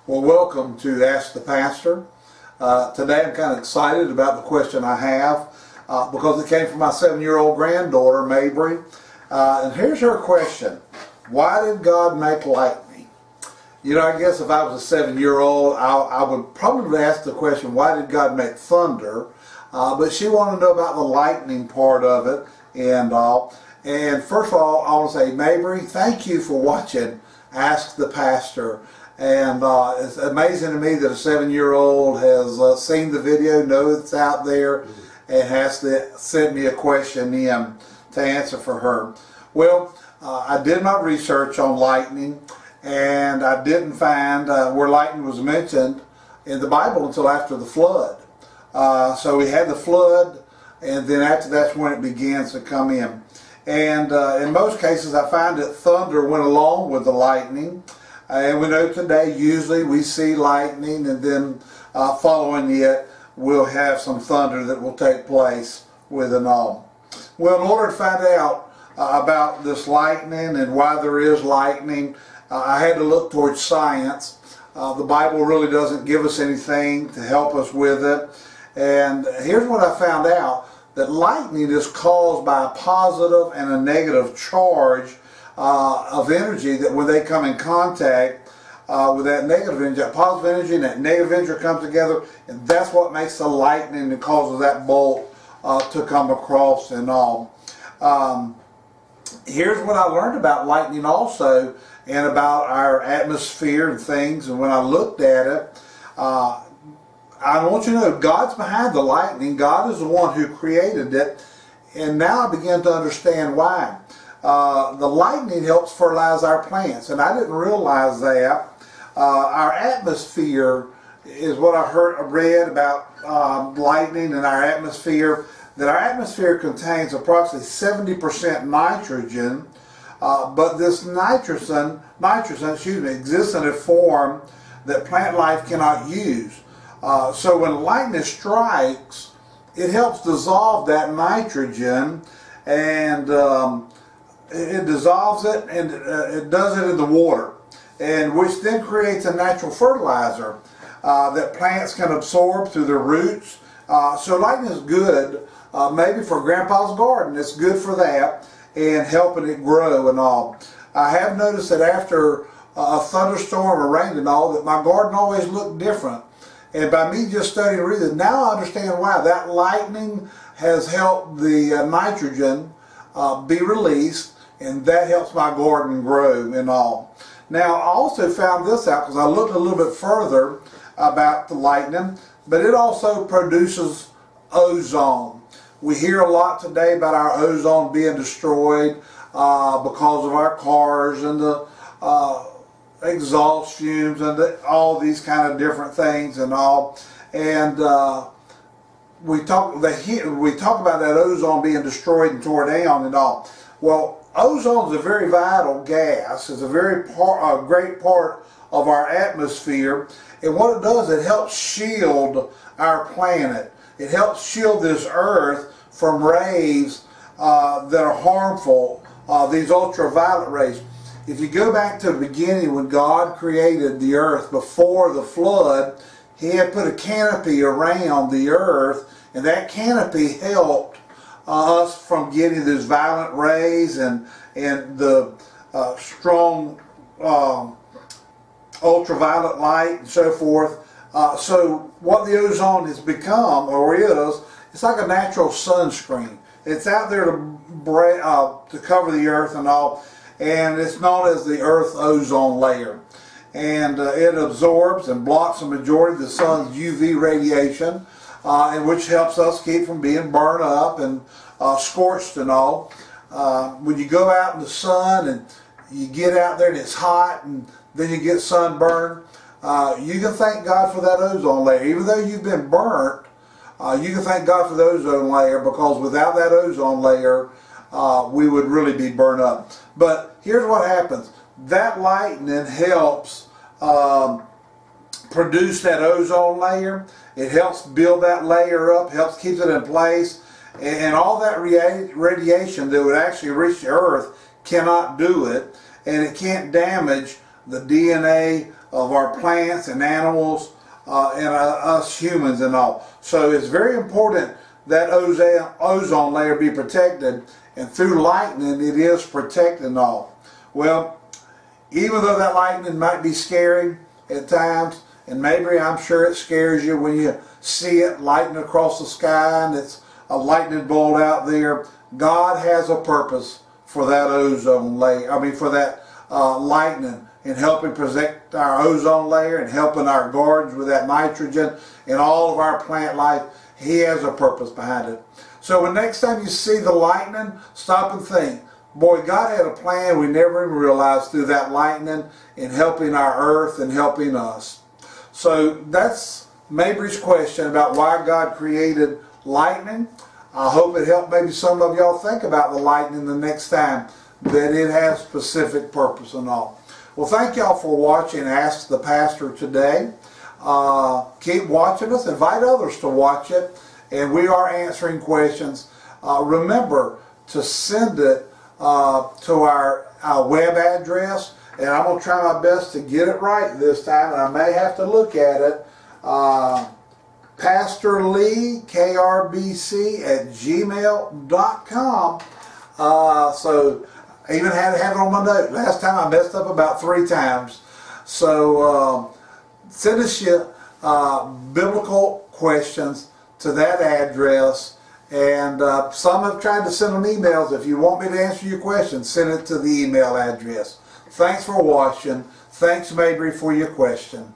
Well, welcome to Ask the Pastor. Today I'm kind of excited about the question I have because it came from my 7-year-old granddaughter, Maebry. And here's her question. Why did God make lightning? You know, I guess if I was a 7-year-old, I would probably ask the question, why did God make thunder? But she wanted to know about the lightning part of it and all. And first of all, I want to say, Maebry, thank you for watching Ask the Pastor. And it's amazing to me that a 7-year-old has seen the video, knows it's out there, and has to send me a question in to answer for her. Well, I did my research on lightning, and I didn't find where lightning was mentioned in the Bible until after the flood. So we had the flood, and then after that's when it begins to come in. And in most cases, I find that thunder went along with the lightning. And we know today usually we see lightning, and then following it we'll have some thunder that will take place with it all. Well, in order to find out about this lightning and why there is lightning, I had to look towards science. The Bible really doesn't give us anything to help us with it. And here's what I found out, that lightning is caused by a positive and a negative charge of energy, that when they come in contact with that negative energy, that positive energy and that negative energy come together, and that's what makes the lightning and causes that bolt to come across and all. Here's what I learned about lightning also, and about our atmosphere and things, and when I looked at it, I want you to know God's behind the lightning. God is the one who created it, and now I begin to understand why. The lightning helps fertilize our plants, and I didn't realize that. Our atmosphere is what I read about lightning and our atmosphere, that our atmosphere contains approximately 70% nitrogen, but this nitrogen exists in a form that plant life cannot use. So when lightning strikes, it helps dissolve that nitrogen, and it dissolves it, and it does it in the water, and which then creates a natural fertilizer that plants can absorb through their roots. So lightning is good, maybe for Grandpa's garden. It's good for that and helping it grow and all. I have noticed that after a thunderstorm or rain and all, that my garden always looked different. And by me just studying and reading, now I understand why. That lightning has helped the nitrogen be released, and that helps my garden grow and all. Now, I also found this out because I looked a little bit further about the lightning, but it also produces ozone. We hear a lot today about our ozone being destroyed because of our cars and the exhaust fumes and all these kind of different things and all. And we talk about that ozone being destroyed and torn down and all. Well, ozone is a very vital gas. It's a very great part of our atmosphere, and what it does, it helps shield our planet. It helps shield this earth from rays that are harmful, these ultraviolet rays. If you go back to the beginning, when God created the earth before the flood, He had put a canopy around the earth, and that canopy helped us from getting those violent rays and the strong ultraviolet light and so forth. So what the ozone has become, or is, it's like a natural sunscreen. It's out there to cover the earth and all, and it's known as the Earth ozone layer. And it absorbs and blocks the majority of the sun's UV radiation, and which helps us keep from being burned up and scorched and all. When you go out in the sun and you get out there and it's hot and then you get sunburned, you can thank God for that ozone layer. Even though you've been burnt, you can thank God for the ozone layer, because without that ozone layer, we would really be burned up. But here's what happens. That lightning helps produce that ozone layer. It helps build that layer up, helps keep it in place, and all that radiation that would actually reach the earth cannot do it, and it can't damage the DNA of our plants and animals and us humans and all. So it's very important that ozone layer be protected, and through lightning it is protected and all. Well, even though that lightning might be scary at times, and maybe I'm sure it scares you when you see it lightning across the sky and it's a lightning bolt out there, God has a purpose for that ozone layer, for that lightning, in helping protect our ozone layer and helping our gardens with that nitrogen and all of our plant life. He has a purpose behind it. So when next time you see the lightning, stop and think, boy, God had a plan we never even realized through that lightning in helping our earth and helping us. So that's Maebry's question about why God created lightning. I hope it helped maybe some of y'all think about the lightning the next time, that it has specific purpose and all. Well, thank y'all for watching Ask the Pastor today. Keep watching us. Invite others to watch it. And we are answering questions. Remember to send it to our web address. And I'm going to try my best to get it right this time. And I may have to look at it. Pastor Lee, KRBC@gmail.com. So I even had to have it on my note. Last time I messed up about 3 times. So send us your biblical questions to that address. And some have tried to send them emails. If you want me to answer your questions, send it to the email address. Thanks for watching. Thanks, Maebry, for your question.